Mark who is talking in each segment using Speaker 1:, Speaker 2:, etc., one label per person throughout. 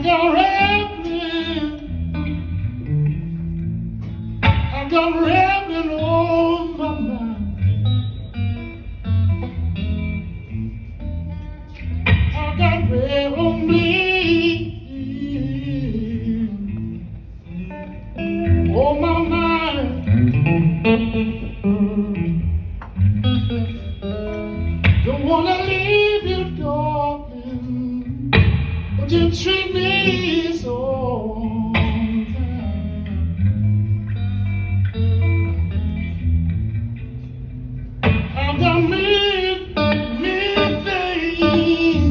Speaker 1: got rambling, I got rambling on my mind. I got rambling on my mind. Don't wanna leave you, darling, but you treat me so unfair. I've done mean things.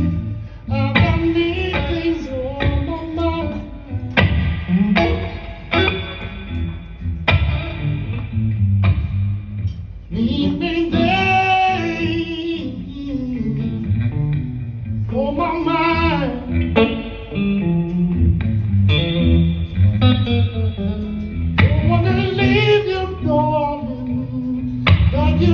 Speaker 1: I've done mean things on my mind. Mean things on my mind. Don't wanna leave you, darling, but you